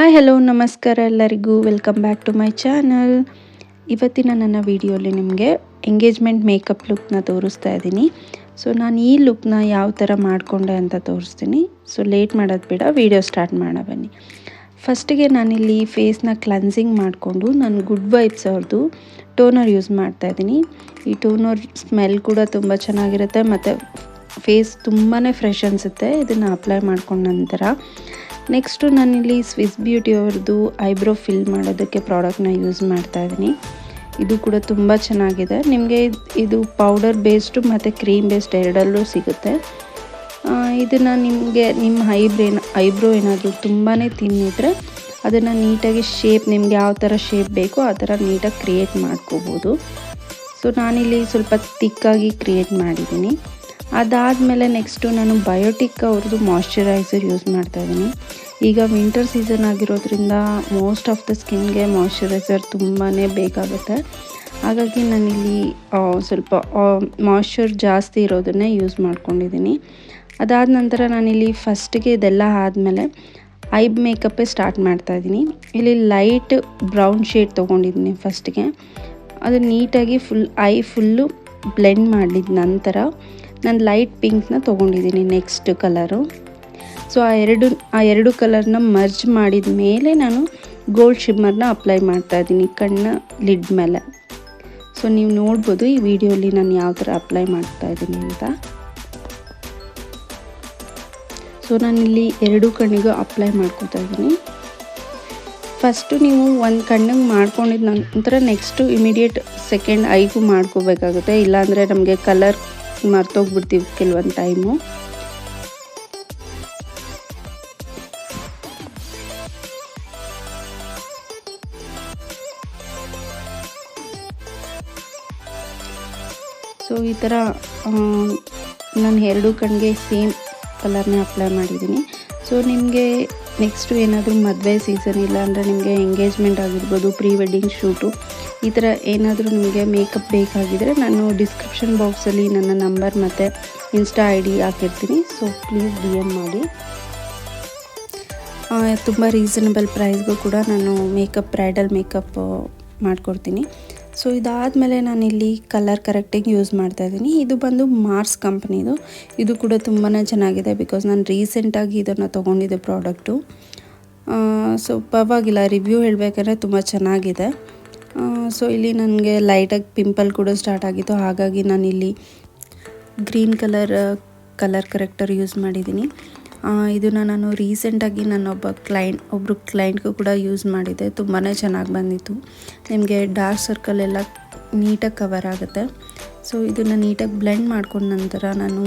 Hi hello ನಮಸ್ಕಾರ ಎಲ್ಲರಿಗೂ welcome back to my channel. ಇವತ್ತಿನ ನನ್ನ ವಿಡಿಯೋಲಿ ನಿಮಗೆ ಎಂಗೇಜ್ಮೆಂಟ್ ಮೇಕಪ್ ಲುಕ್ನ ತೋರಿಸ್ತಾ ಇದ್ದೀನಿ. ಸೊ ನಾನು ಈ ಲುಕ್ನ ಯಾವ ಥರ ಮಾಡಿಕೊಂಡೆ ಅಂತ ತೋರಿಸ್ತೀನಿ. ಸೊ ಲೇಟ್ ಮಾಡೋದು ಬೇಡ, ವಿಡಿಯೋ ಸ್ಟಾರ್ಟ್ ಮಾಡೋಣ ಬನ್ನಿ. ಫಸ್ಟಿಗೆ ನಾನಿಲ್ಲಿ ಫೇಸ್ನ ಕ್ಲನ್ಸಿಂಗ್ ಮಾಡಿಕೊಂಡು ನಾನು ಗುಡ್ ವೈಬ್ಸ್ ಅವ್ರದ್ದು ಟೋನರ್ ಯೂಸ್ ಮಾಡ್ತಾಯಿದ್ದೀನಿ. ಈ ಟೋನರ್ ಸ್ಮೆಲ್ ಕೂಡ ತುಂಬ ಚೆನ್ನಾಗಿರುತ್ತೆ ಮತ್ತು ಫೇಸ್ ತುಂಬಾ ಫ್ರೆಶ್ ಅನಿಸುತ್ತೆ ಇದನ್ನು ಅಪ್ಲೈ ಮಾಡ್ಕೊಂಡ ನಂತರ. ನೆಕ್ಸ್ಟು ನಾನಿಲ್ಲಿ ಸ್ವಿಸ್ ಬ್ಯೂಟಿ ಅವ್ರದ್ದು ಐಬ್ರೋ ಫಿಲ್ ಮಾಡೋದಕ್ಕೆ ಪ್ರಾಡಕ್ಟ್ನ ಯೂಸ್ ಮಾಡ್ತಾಯಿದ್ದೀನಿ. ಇದು ಕೂಡ ತುಂಬ ಚೆನ್ನಾಗಿದೆ. ನಿಮಗೆ ಇದು ಪೌಡರ್ ಬೇಸ್ಡು ಮತ್ತು ಕ್ರೀಮ್ ಬೇಸ್ಡ್ ಎರಡಲ್ಲೂ ಸಿಗುತ್ತೆ. ಇದನ್ನು ನಿಮಗೆ ನಿಮ್ಮ ಐಬ್ರೋ ಏನಾದರೂ ತುಂಬಾ ತಿನ್ನಿದ್ರೆ ಅದನ್ನು ನೀಟಾಗಿ ಶೇಪ್ ನಿಮಗೆ ಯಾವ ಥರ ಶೇಪ್ ಬೇಕೋ ಆ ಥರ ನೀಟಾಗಿ ಕ್ರಿಯೇಟ್ ಮಾಡ್ಕೋಬೋದು. ಸೊ ನಾನಿಲ್ಲಿ ಸ್ವಲ್ಪ ತಿಕ್ಕಾಗಿ ಕ್ರಿಯೇಟ್ ಮಾಡಿದ್ದೀನಿ. ಅದಾದಮೇಲೆ ನೆಕ್ಸ್ಟು ನಾನು ಬಯೋಟಿಕ್ ಅವ್ರದ್ದು ಮಾಯ್ಶ್ಚರೈಸರ್ ಯೂಸ್ ಮಾಡ್ತಾಯಿದ್ದೀನಿ. ಈಗ ವಿಂಟರ್ ಸೀಸನ್ ಆಗಿರೋದ್ರಿಂದ ಮೋಸ್ಟ್ ಆಫ್ ದ ಸ್ಕಿನ್ಗೆ ಮಾಯ್ಶ್ಚರೈಸರ್ ತುಂಬಾ ಬೇಕಾಗುತ್ತೆ. ಹಾಗಾಗಿ ನಾನಿಲ್ಲಿ ಸ್ವಲ್ಪ ಮಾಯ್ಶ್ಚರ್ ಜಾಸ್ತಿ ಇರೋದನ್ನೇ ಯೂಸ್ ಮಾಡ್ಕೊಂಡಿದ್ದೀನಿ. ಅದಾದ ನಂತರ ನಾನಿಲ್ಲಿ ಫಸ್ಟಿಗೆ ಇದೆಲ್ಲ ಆದಮೇಲೆ ಐ ಮೇಕಪ್ಪೇ ಸ್ಟಾರ್ಟ್ ಮಾಡ್ತಾಯಿದ್ದೀನಿ. ಇಲ್ಲಿ ಲೈಟ್ ಬ್ರೌನ್ ಶೇಡ್ ತೊಗೊಂಡಿದ್ದೀನಿ ಫಸ್ಟಿಗೆ. ಅದು ನೀಟಾಗಿ ಫುಲ್ಲು ಬ್ಲೆಂಡ್ ಮಾಡಿದ ನಂತರ ನಾನು ಲೈಟ್ ಪಿಂಕ್ನ ತೊಗೊಂಡಿದ್ದೀನಿ ನೆಕ್ಸ್ಟ್ ಕಲರು. ಸೊ ಆ ಎರಡು ಕಲರ್ನ ಮರ್ಜ್ ಮಾಡಿದ ಮೇಲೆ ನಾನು ಗೋಲ್ಡ್ ಶಿಮ್ಮರ್ನ ಅಪ್ಲೈ ಮಾಡ್ತಾಯಿದ್ದೀನಿ ಕಣ್ಣ ಲಿಡ್ ಮೇಲೆ. ಸೊ ನೀವು ನೋಡ್ಬೋದು ಈ ವಿಡಿಯೋಲಿ ನಾನು ಯಾವ ಥರ ಅಪ್ಲೈ ಮಾಡ್ತಾಯಿದ್ದೀನಿ ಅಂತ. ಸೊ ನಾನಿಲ್ಲಿ ಎರಡು ಕಣ್ಣಿಗೂ ಅಪ್ಲೈ ಮಾಡ್ಕೊತಾ ಇದ್ದೀನಿ. ಫಸ್ಟು ನೀವು ಒಂದು ಕಣ್ಣಿಗೆ ಮಾಡ್ಕೊಂಡಿದ್ದ ನಂತರ ನೆಕ್ಸ್ಟು ಇಮಿಡಿಯೇಟ್ ಸೆಕೆಂಡ್ ಐಗೂ ಮಾಡ್ಕೋಬೇಕಾಗುತ್ತೆ. ಇಲ್ಲಾಂದರೆ ನಮಗೆ ಕಲರ್ ಮರ್ತೋಗ್ಬಿಡ್ತೀವಿ ಕೆಲವೊಂದು ಟೈಮು. ಸೊ ಈ ಥರ ನಾನು ಎರಡು ಕಣ್ಣಿಗೆ ಸೇಮ್ ಕಲರ್ನ ಅಪ್ಲೈ ಮಾಡಿದ್ದೀನಿ. ಸೊ ನಿಮಗೆ ನೆಕ್ಸ್ಟು ಏನಾದರೂ ಮದುವೆ ಸೀಸನ್ ಇಲ್ಲ ಅಂದರೆ ನಿಮಗೆ ಎಂಗೇಜ್ಮೆಂಟ್ ಆಗಿರ್ಬೋದು, ಪ್ರೀ ವೆಡ್ಡಿಂಗ್ ಶೂಟು, ಈ ಥರ ಏನಾದರೂ ನಿಮಗೆ ಮೇಕಪ್ ಬೇಕಾಗಿದ್ದರೆ ನಾನು ಡಿಸ್ಕ್ರಿಪ್ಷನ್ ಬಾಕ್ಸಲ್ಲಿ ನನ್ನ ನಂಬರ್ ಮತ್ತು ಇನ್ಸ್ಟಾ ID ಹಾಕಿರ್ತೀನಿ. ಸೊ ಪ್ಲೀಸ್ DM ಮಾಡಿ. ತುಂಬ ರೀಸನಬಲ್ ಪ್ರೈಸ್ಗೂ ಕೂಡ ನಾನು ಬ್ರೈಡಲ್ ಮೇಕಪ್ ಮಾಡಿಕೊಡ್ತೀನಿ. ಸೊ ಇದಾದಮೇಲೆ ನಾನಿಲ್ಲಿ ಕಲರ್ ಕರೆಕ್ಟಿಂಗ್ ಯೂಸ್ ಮಾಡ್ತಾಯಿದ್ದೀನಿ. ಇದು ಬಂದು ಮಾರ್ಸ್ ಕಂಪ್ನಿದು. ಇದು ಕೂಡ ತುಂಬಾ ಚೆನ್ನಾಗಿದೆ ಬಿಕಾಸ್ ನಾನು ರೀಸೆಂಟಾಗಿ ಇದನ್ನು ತೊಗೊಂಡಿದ್ದೆ ಪ್ರಾಡಕ್ಟು. ಸೊ ಪರವಾಗಿಲ್ಲ, ರಿವ್ಯೂ ಹೇಳಬೇಕಂದ್ರೆ ತುಂಬ ಚೆನ್ನಾಗಿದೆ. ಸೊ ಇಲ್ಲಿ ನನಗೆ ಲೈಟಾಗಿ ಪಿಂಪಲ್ ಕೂಡ ಸ್ಟಾರ್ಟ್ ಆಗಿತ್ತು. ಹಾಗಾಗಿ ನಾನಿಲ್ಲಿ ಗ್ರೀನ್ ಕಲರ್ ಕರೆಕ್ಟರ್ ಯೂಸ್ ಮಾಡಿದ್ದೀನಿ. ಇದನ್ನು ನಾನು ರೀಸೆಂಟಾಗಿ ಒಬ್ಬರು ಕ್ಲೈಂಟ್ಗೂ ಕೂಡ ಯೂಸ್ ಮಾಡಿದ್ದೆ. ತುಂಬಾ ಚೆನ್ನಾಗಿ ಬಂದಿತ್ತು. ನಿಮಗೆ ಡಾರ್ಕ್ ಸರ್ಕಲ್ ಎಲ್ಲ ನೀಟಾಗಿ ಕವರ್ ಆಗುತ್ತೆ. ಸೊ ಇದನ್ನು ನೀಟಾಗಿ ಬ್ಲೆಂಡ್ ಮಾಡ್ಕೊಂಡ ನಂತರ ನಾನು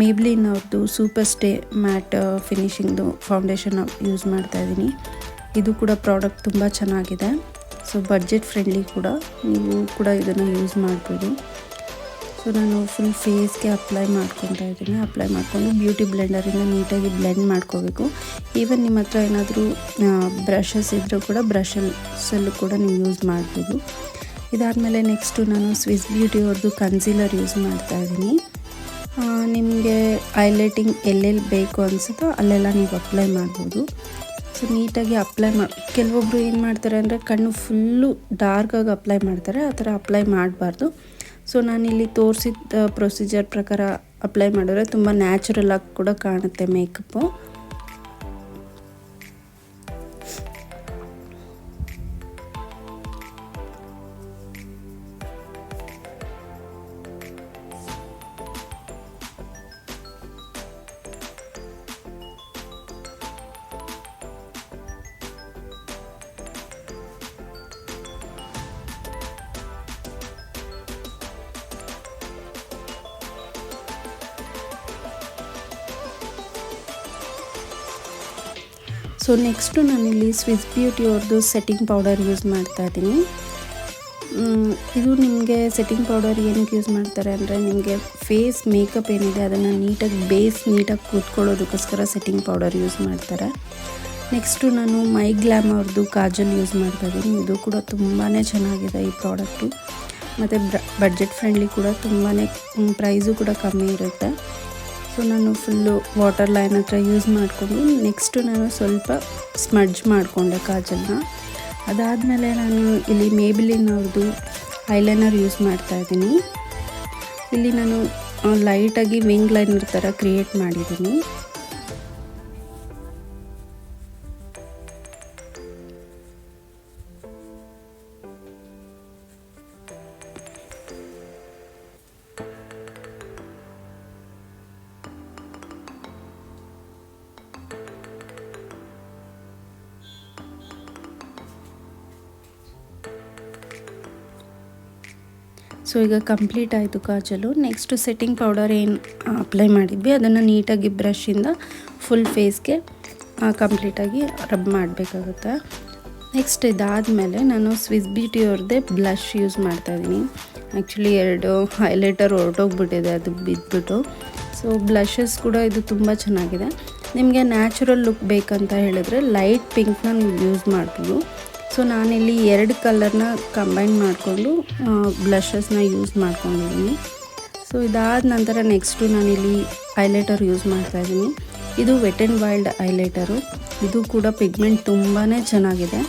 ಮೇಬ್ಲಿನ್ ಅವ್ರದ್ದು ಸೂಪರ್ ಸ್ಟೇ ಮ್ಯಾಟ್ ಫಿನಿಶಿಂಗ್ದು ಫೌಂಡೇಶನ್ ಯೂಸ್ ಮಾಡ್ತಾಯಿದ್ದೀನಿ. ಇದು ಕೂಡ ಪ್ರಾಡಕ್ಟ್ ತುಂಬ ಚೆನ್ನಾಗಿದೆ. ಸೊ ಬಡ್ಜೆಟ್ ಫ್ರೆಂಡ್ಲಿ ಕೂಡ, ನೀವು ಕೂಡ ಇದನ್ನು ಯೂಸ್ ಮಾಡ್ಬೋದು. ಸೊ ನಾನು ಫುಲ್ ಫೇಸ್ಗೆ ಅಪ್ಲೈ ಮಾಡ್ಕೊತಾ ಇದ್ದೀನಿ. ಅಪ್ಲೈ ಮಾಡಿಕೊಂಡು ಬ್ಯೂಟಿ ಬ್ಲೆಂಡರಿಂದ ನೀಟಾಗಿ ಬ್ಲೆಂಡ್ ಮಾಡ್ಕೋಬೇಕು. ಈವನ್ ನಿಮ್ಮ ಹತ್ರ ಏನಾದರೂ ಬ್ರಷಸ್ ಇದ್ದರೂ ಕೂಡ ಬ್ರಷಸಲ್ಲೂ ಕೂಡ ನೀವು ಯೂಸ್ ಮಾಡ್ಬೋದು. ಇದಾದಮೇಲೆ ನೆಕ್ಸ್ಟು ನಾನು ಸ್ವಿಸ್ ಬ್ಯೂಟಿ ಅವ್ರದ್ದು ಕನ್ಸೀಲರ್ ಯೂಸ್ ಮಾಡ್ತಾಯಿದ್ದೀನಿ. ನಿಮಗೆ ಹೈಲೈಟಿಂಗ್ ಎಲ್ಲೆಲ್ಲಿ ಬೇಕು ಅನಿಸುತ್ತೋ ಅಲ್ಲೆಲ್ಲ ನೀವು ಅಪ್ಲೈ ಮಾಡ್ಬೋದು. ಸೊ ನೀಟಾಗಿ ಕೆಲವೊಬ್ಬರು ಏನು ಮಾಡ್ತಾರೆ ಅಂದರೆ ಕಣ್ಣು ಫುಲ್ಲು ಡಾರ್ಕಾಗಿ ಅಪ್ಲೈ ಮಾಡ್ತಾರೆ. ಆ ಥರ ಅಪ್ಲೈ ಮಾಡಬಾರ್ದು. ಸೊ ನಾನಿಲ್ಲಿ ತೋರಿಸಿದ ಪ್ರೊಸೀಜರ್ ಪ್ರಕಾರ ಅಪ್ಲೈ ಮಾಡಿದ್ರೆ ತುಂಬ ನ್ಯಾಚುರಲ್ ಆಗಿ ಕೂಡ ಕಾಣುತ್ತೆ ಮೇಕಪ್ಪು. ಸೊ ನೆಕ್ಸ್ಟು ನಾನಿಲ್ಲಿ ಸ್ವಿಸ್ ಬ್ಯೂಟಿ ಅವ್ರದ್ದು ಸೆಟ್ಟಿಂಗ್ ಪೌಡರ್ ಯೂಸ್ ಮಾಡ್ತಾಯಿದ್ದೀನಿ. ಇದು ನಿಮಗೆ ಸೆಟ್ಟಿಂಗ್ ಪೌಡರ್ ಏನಕ್ಕೆ ಯೂಸ್ ಮಾಡ್ತಾರೆ ಅಂದರೆ ನಿಮಗೆ ಫೇಸ್ ಮೇಕಪ್ ಏನಿದೆ ಅದನ್ನು ನೀಟಾಗಿ ಕೂತ್ಕೊಳ್ಳೋದಕ್ಕೋಸ್ಕರ ಸೆಟ್ಟಿಂಗ್ ಪೌಡರ್ ಯೂಸ್ ಮಾಡ್ತಾರೆ. ನೆಕ್ಸ್ಟು ನಾನು ಮೈ ಗ್ಲಾಮ್ ಅವ್ರದ್ದು ಕಾಜಲ್ ಯೂಸ್ ಮಾಡ್ತಾಯಿದ್ದೀನಿ. ಇದು ಕೂಡ ತುಂಬಾ ಚೆನ್ನಾಗಿದೆ ಈ ಪ್ರಾಡಕ್ಟು. ಮತ್ತು ಬಡ್ಜೆಟ್ ಫ್ರೆಂಡ್ಲಿ ಕೂಡ, ತುಂಬಾ ಪ್ರೈಸು ಕೂಡ ಕಮ್ಮಿ ಇರುತ್ತೆ. ಸೊ ನಾನು ಫುಲ್ಲು ವಾಟರ್ ಲೈನ್ ಹತ್ರ ಯೂಸ್ ಮಾಡಿಕೊಂಡು ನೆಕ್ಸ್ಟು ನಾನು ಸ್ವಲ್ಪ ಸ್ಮಡ್ಜ್ ಮಾಡಿಕೊಂಡೆ ಕಾಜಲ್ನ. ಅದಾದಮೇಲೆ ನಾನು ಇಲ್ಲಿ ಮೇಬಿಲಿನ್ ಅವ್ರದ್ದು ಐಲೈನರ್ ಯೂಸ್ ಮಾಡ್ತಾಯಿದ್ದೀನಿ. ಇಲ್ಲಿ ನಾನು ಲೈಟಾಗಿ ವಿಂಗ್ ಲೈನರ್ ಥರ ಕ್ರಿಯೇಟ್ ಮಾಡಿದ್ದೀನಿ. ಸೊ ಈಗ ಕಂಪ್ಲೀಟ್ ಆಯಿತು ಕಾಜಲು. ನೆಕ್ಸ್ಟು ಸೆಟ್ಟಿಂಗ್ ಪೌಡರ್ ಏನು ಅಪ್ಲೈ ಮಾಡಿದ್ವಿ ಅದನ್ನು ನೀಟಾಗಿ ಬ್ರಷಿಂದ ಫುಲ್ ಫೇಸ್ಗೆ ಕಂಪ್ಲೀಟಾಗಿ ರಬ್ ಮಾಡಬೇಕಾಗುತ್ತೆ. ನೆಕ್ಸ್ಟ್ ಇದಾದಮೇಲೆ ನಾನು ಸ್ವಿಸ್ ಬ್ಯೂಟಿ ಅವ್ರದ್ದೇ ಬ್ಲಷ್ ಯೂಸ್ ಮಾಡ್ತಾಯಿದ್ದೀನಿ. ಆ್ಯಕ್ಚುಲಿ 2 ಹೈಲೈಟರ್ ಹೊರಟೋಗ್ಬಿಟ್ಟಿದೆ, ಅದು ಬಿದ್ದುಬಿಟ್ಟು. ಸೊ ಬ್ಲಷಸ್ ಕೂಡ ಇದು ತುಂಬ ಚೆನ್ನಾಗಿದೆ. ನಿಮಗೆ ನ್ಯಾಚುರಲ್ ಲುಕ್ ಬೇಕಂತ ಹೇಳಿದ್ರೆ ಲೈಟ್ ಪಿಂಕ್ನ ನೀವು ಯೂಸ್ ಮಾಡ್ಬೋದು. ಸೊ ನಾನಿಲ್ಲಿ 2 ಕಲರ್ನ ಕಂಬೈನ್ ಮಾಡಿಕೊಂಡು ಬ್ಲಷಸ್ನ ಯೂಸ್ ಮಾಡ್ಕೊಂಡಿದ್ದೀನಿ. ಸೊ ಇದಾದ ನಂತರ ನೆಕ್ಸ್ಟು ನಾನಿಲ್ಲಿ ಹೈಲೈಟರ್ ಯೂಸ್ ಮಾಡ್ತಾಯಿದ್ದೀನಿ. ಇದು ವೆಟ್ ಆ್ಯಂಡ್ ವೈಲ್ಡ್ ಹೈಲೈಟರು. ಇದು ಕೂಡ ಪಿಗ್ಮೆಂಟ್ ತುಂಬಾ ಚೆನ್ನಾಗಿದೆ.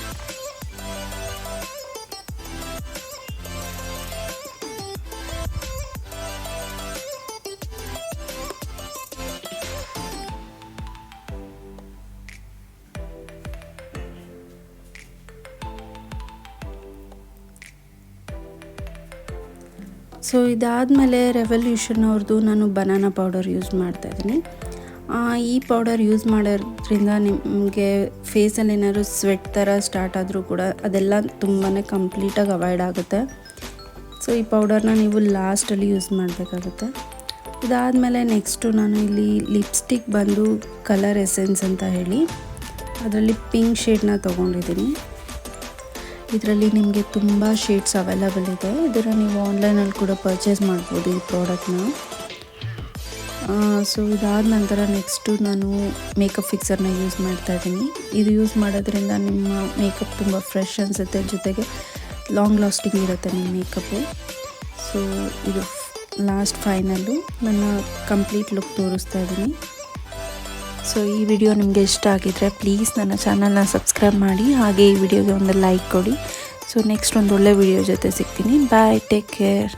ಸೊ ಇದಾದಮೇಲೆ ರೆವಲ್ಯೂಷನ್ ಅವ್ರದ್ದು ನಾನು ಬನಾನಾ ಪೌಡರ್ ಯೂಸ್ ಮಾಡ್ತಾಯಿದ್ದೀನಿ. ಈ ಪೌಡರ್ ಯೂಸ್ ಮಾಡೋದ್ರಿಂದ ನಿಮಗೆ ಫೇಸಲ್ಲಿ ಏನಾದ್ರು ಸ್ವೆಟ್ ಥರ ಸ್ಟಾರ್ಟ್ ಆದರೂ ಕೂಡ ಅದೆಲ್ಲ ತುಂಬಾ ಕಂಪ್ಲೀಟಾಗಿ ಅವಾಯ್ಡ್ ಆಗುತ್ತೆ. ಸೊ ಈ ಪೌಡರ್ನ ನೀವು ಲಾಸ್ಟಲ್ಲಿ ಯೂಸ್ ಮಾಡಬೇಕಾಗುತ್ತೆ. ಇದಾದಮೇಲೆ ನೆಕ್ಸ್ಟು ನಾನು ಇಲ್ಲಿ ಲಿಪ್ಸ್ಟಿಕ್ ಬಂದು ಕಲರ್ ಎಸೆನ್ಸ್ ಅಂತ ಹೇಳಿ ಅದರಲ್ಲಿ ಪಿಂಕ್ ಶೇಡ್ನ ತೊಗೊಂಡಿದ್ದೀನಿ. ಇದರಲ್ಲಿ ನಿಮಗೆ ತುಂಬ ಶೇಡ್ಸ್ ಅವೈಲಬಲ್ ಇದೆ. ಇದನ್ನು ನೀವು ಆನ್ಲೈನಲ್ಲಿ ಕೂಡ ಪರ್ಚೇಸ್ ಮಾಡ್ಬೋದು ಈ ಪ್ರಾಡಕ್ಟ್ನ. ಸೊ ಇದಾದ ನಂತರ ನೆಕ್ಸ್ಟು ನಾನು ಮೇಕಪ್ ಫಿಕ್ಸರ್ನ ಯೂಸ್ ಮಾಡ್ತಾಯಿದ್ದೀನಿ. ಇದು ಯೂಸ್ ಮಾಡೋದ್ರಿಂದ ನಿಮ್ಮ ಮೇಕಪ್ ತುಂಬ ಫ್ರೆಶ್ ಅನಿಸುತ್ತೆ, ಜೊತೆಗೆ ಲಾಂಗ್ ಲಾಸ್ಟಿಂಗ್ ಇರುತ್ತೆ ನಿಮ್ಮ ಮೇಕಪ್ಪು. ಸೊ ಇದು ಲಾಸ್ಟ್ ಫೈನಲ್ಲು ನನ್ನ ಕಂಪ್ಲೀಟ್ ಲುಕ್ ತೋರಿಸ್ತಾ ಇದ್ದೀನಿ. ಸೊ ಈ ವಿಡಿಯೋ ನಿಮಗೆ ಇಷ್ಟ ಆಗಿದ್ರೆ ಪ್ಲೀಸ್ ನನ್ನ ಚಾನಲ್ನ ಸಬ್ಸ್ಕ್ರೈಬ್ ಮಾಡಿ, ಹಾಗೆ ಈ ವಿಡಿಯೋಗೆ ಒಂದು ಲೈಕ್ ಕೊಡಿ. ಸೊ ನೆಕ್ಸ್ಟ್ ಒಂದು ಒಳ್ಳೆ ವಿಡಿಯೋ ಜೊತೆ ಸಿಗ್ತೀನಿ. ಬಾಯ್, ಟೇಕ್ ಕೇರ್.